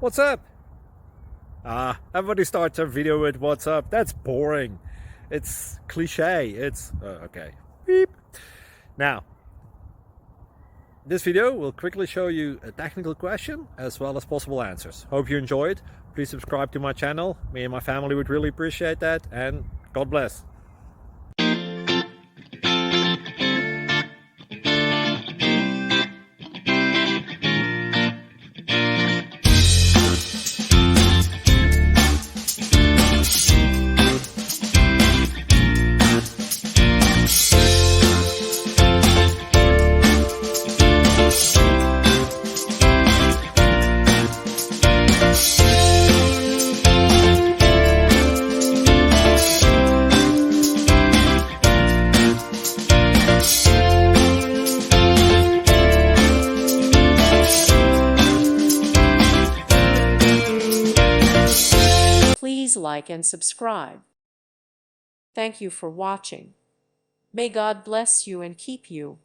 What's up? Everybody starts a video with what's up. That's boring. It's cliche. It's okay. Beep. Now, this video will quickly show you a technical question as well as possible answers. Hope you enjoyed. Please subscribe to my channel. Me and my family would really appreciate that, and God bless. Please like and subscribe. Thank you for watching. May God bless you and keep you.